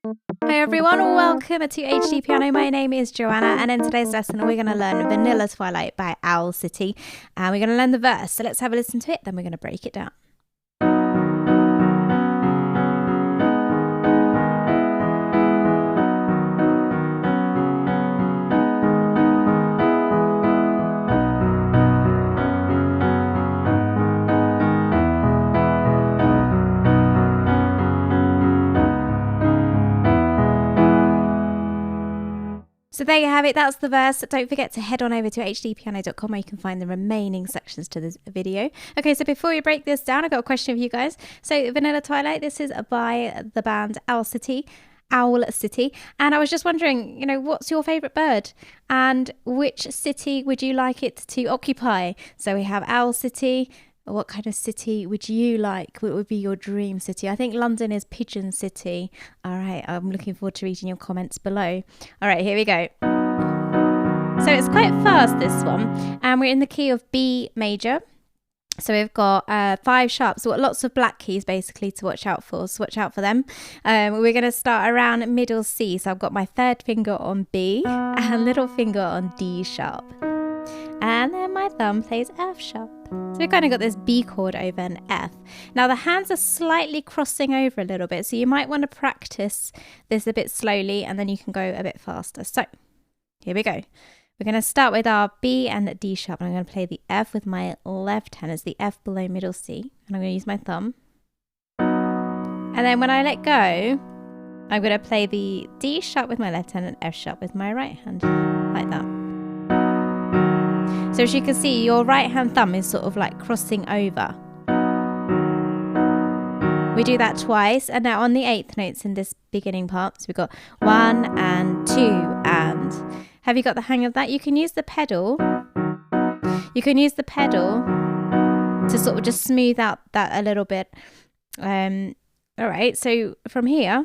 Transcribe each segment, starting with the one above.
Hi everyone, welcome to HDpiano. My name is Joanna, and in today's lesson we're going to learn Vanilla Twilight by Owl City, and we're going to learn the verse. So let's have a listen to it, then we're going to break it down. So there you have it, that's the verse. Don't forget to head on over to hdpiano.com where you can find the remaining sections to this video. Okay, so before we break this down, I've got a question for you guys. So Vanilla Twilight, this is by the band Owl City. And I was just wondering, what's your favourite bird? And which city would you like it to occupy? So we have Owl City. What kind of city would you like? What would be your dream city? I think London is Pigeon City. All right, I'm looking forward to reading your comments below. All right, here we go. So it's quite fast, this one. And we're in the key of B major. So we've got 5 sharps. So we've got lots of black keys basically to watch out for. So watch out for them. We're going to start around middle C. So I've got my third finger on B and little finger on D sharp. And then my thumb plays F sharp. So we've kind of got this B chord over an F. Now the hands are slightly crossing over a little bit, so you might want to practice this a bit slowly and then you can go a bit faster. So here we go. We're going to start with our B and D sharp, and I'm going to play the F with my left hand as the F below middle C, and I'm going to use my thumb. And then when I let go, I'm going to play the D sharp with my left hand and F sharp with my right hand, like that. So as you can see, your right hand thumb is sort of like crossing over. We do that twice, and now on the 8th notes in this beginning part, so we've got 1 and 2 and... Have you got the hang of that? You can use the pedal. You can use the pedal to sort of just smooth out that a little bit. All right, so from here,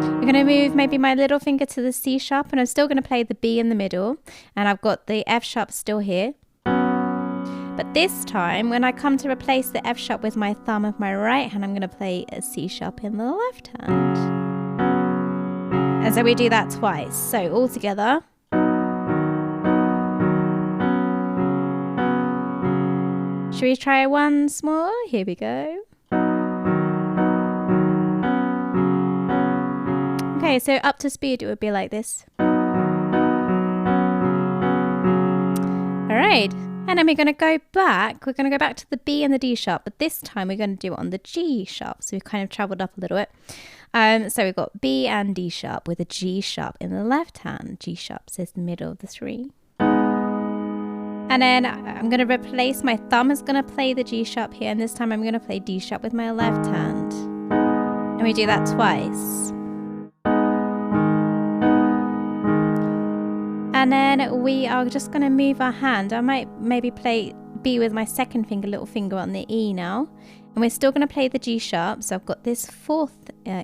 I'm going to move maybe my little finger to the C sharp, and I'm still going to play the B in the middle, and I've got the F sharp still here. But this time, when I come to replace the F sharp with my thumb of my right hand, I'm going to play a C sharp in the left hand. And so we do that twice. So all together. Should we try once more? Here we go. Okay, so up to speed it would be like this. All right, and then we're going to go back. We're going to go back to the B and the D sharp, but this time we're going to do it on the G sharp. So we've kind of traveled up a little bit. So we've got B and D sharp with a G sharp in the left hand. G sharp is the middle of the 3. And then I'm going to replace, my thumb is going to play the G sharp here, and this time I'm going to play D sharp with my left hand. And we do that twice. And then we are just going to move our hand. I might maybe play B with my second finger, little finger on the E now. And we're still going to play the G sharp. So I've got this 4th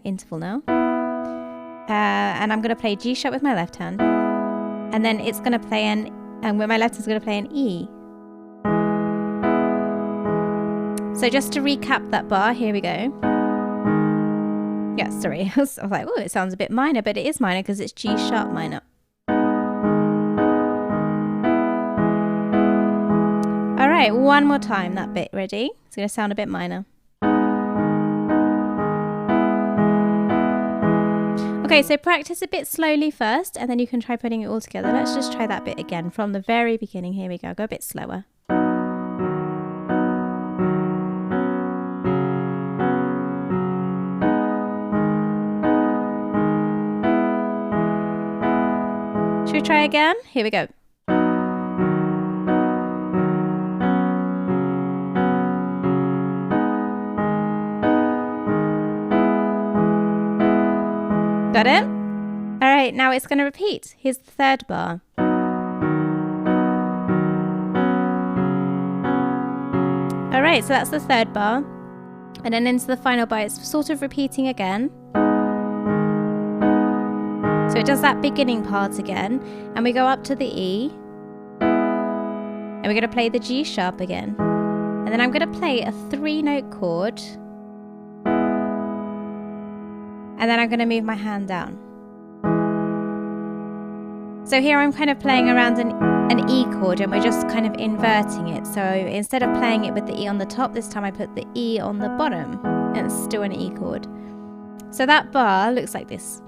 interval now. And I'm going to play G sharp with my left hand. And then it's going to play and with my left hand is going to play an E. So just to recap that bar, here we go. Yeah, sorry. I was like, oh, it sounds a bit minor, but it is minor because it's G sharp minor. All right, one more time, that bit. Ready? It's going to sound a bit minor. Okay, so practice a bit slowly first, and then you can try putting it all together. Let's just try that bit again from the very beginning. Here we go. Go a bit slower. Should we try again? Here we go. Got it? All right, now it's going to repeat. Here's the 3rd bar. All right, so that's the 3rd bar. And then into the final bar, it's sort of repeating again. So it does that beginning part again. And we go up to the E. And we're going to play the G sharp again. And then I'm going to play a 3-note chord. and then I'm going to move my hand down. So here I'm kind of playing around an E chord, and we're just kind of inverting it. So instead of playing it with the E on the top, this time I put the E on the bottom, and it's still an E chord. So that bar looks like this.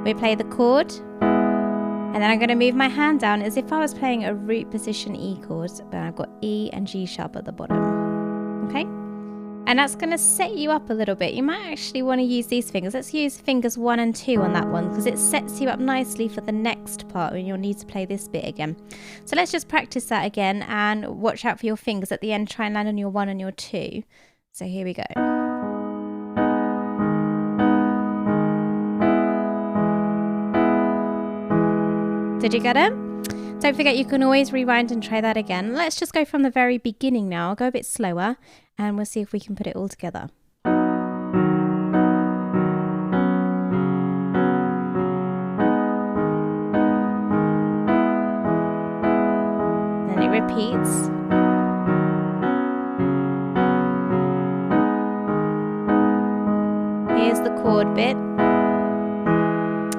We play the chord, and then I'm going to move my hand down as if I was playing a root position E chord, but I've got E and G sharp at the bottom. Okay? And that's going to set you up a little bit. You might actually want to use these fingers. Let's use fingers 1 and 2 on that one, because it sets you up nicely for the next part when you'll need to play this bit again. So let's just practice that again, and watch out for your fingers at the end. Try and land on your 1 and your 2. So here we go. Did you get it? Don't forget, you can always rewind and try that again. Let's just go from the very beginning now. I'll go a bit slower, and we'll see if we can put it all together. Then it repeats. Here's the chord bit.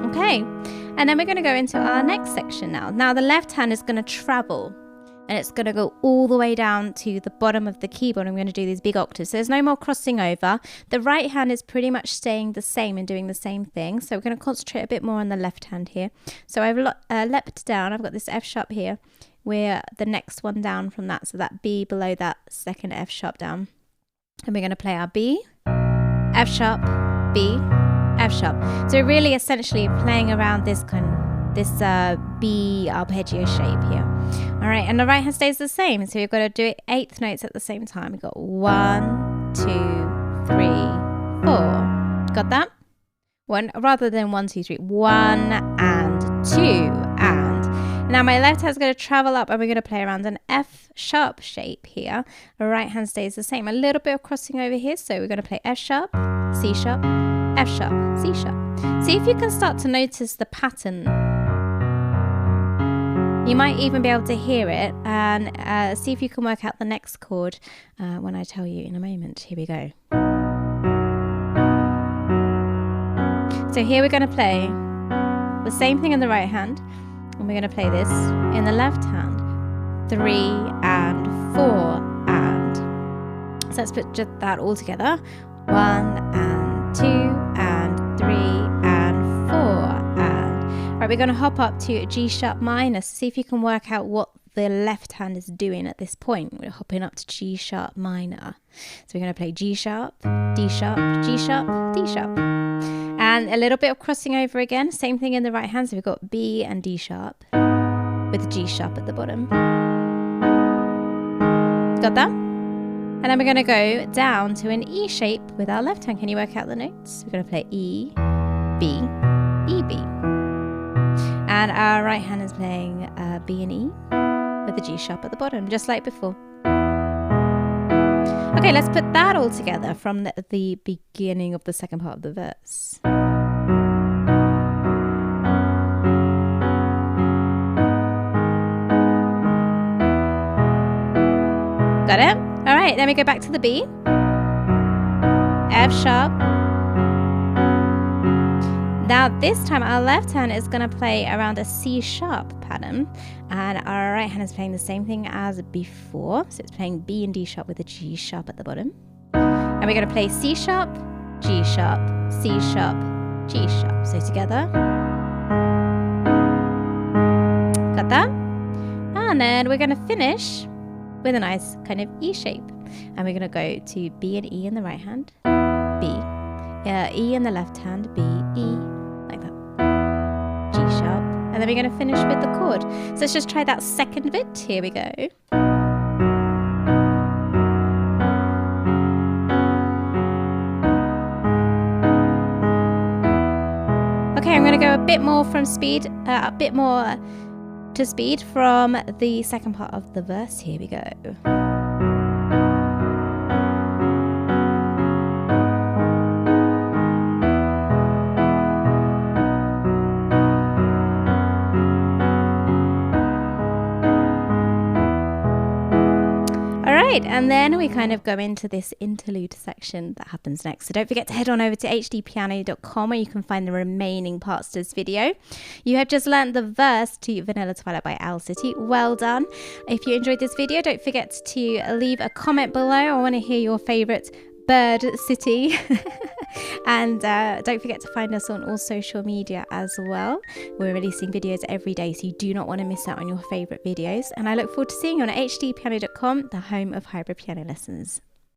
Okay. And then we're going to go into our next section now. Now the left hand is going to travel, and it's going to go all the way down to the bottom of the keyboard. I'm going to do these big octaves. So there's no more crossing over. The right hand is pretty much staying the same and doing the same thing. So we're going to concentrate a bit more on the left hand here. So I've leapt down. I've got this F sharp here. We're the next one down from that. So that B below that second F sharp down. And we're going to play our B, F sharp, B, F sharp. So really essentially playing around this B arpeggio shape here. All right, and the right hand stays the same. So you've got to do it 8th notes at the same time. We've got 1, 2, 3, 4. Got that? One rather than 1, 2, 3. 1 and 2 and. Now my left hand's going to travel up, and we're going to play around an F sharp shape here. The right hand stays the same. A little bit of crossing over here. So we're going to play F sharp, C sharp, F sharp, C sharp. See if you can start to notice the pattern. You might even be able to hear it, and see if you can work out the next chord when I tell you in a moment. Here we go. So here we're going to play the same thing in the right hand, and we're going to play this in the left hand. 3 and 4 and. So let's put just that all together. 1 and 2 and 3 and 4 and. Right, we're going to hop up to G sharp minor. See if you can work out what the left hand is doing at this point. We're hopping up to G sharp minor. So we're going to play G sharp, D sharp, G sharp, D sharp. And a little bit of crossing over again. Same thing in the right hand. So we've got B and D sharp with G sharp at the bottom. Got that? And then we're going to go down to an E shape with our left hand. Can you work out the notes? We're going to play E, B, E, B. And our right hand is playing B and E with the G sharp at the bottom, just like before. Okay, let's put that all together from the beginning of the second part of the verse. Got it? All right, then we go back to the B. F sharp. Now this time our left hand is going to play around a C sharp pattern, and our right hand is playing the same thing as before. So it's playing B and D sharp with a G sharp at the bottom. And we're going to play C sharp, G sharp, C sharp, G sharp. So together. Got that? And then we're going to finish with a nice kind of E shape. And we're going to go to B and E in the right hand, B, E in the left hand, B, E, like that, G sharp, and then we're going to finish with the chord. So let's just try that second bit. Here we go. Okay, I'm going to go a bit more from speed, a bit more to speed from the second part of the verse. Here we go. right, and then we kind of go into this interlude section that happens next. So don't forget to head on over to HDpiano.com where you can find the remaining parts to this video. You have just learned the verse to Vanilla Twilight by Owl City. Well done. If you enjoyed this video, don't forget to leave a comment below. I want to hear your favorite bird city. And don't forget to find us on all social media as well. We're releasing videos every day, so you do not want to miss out on your favorite videos. And I look forward to seeing you on HDpiano.com, the home of hybrid piano lessons.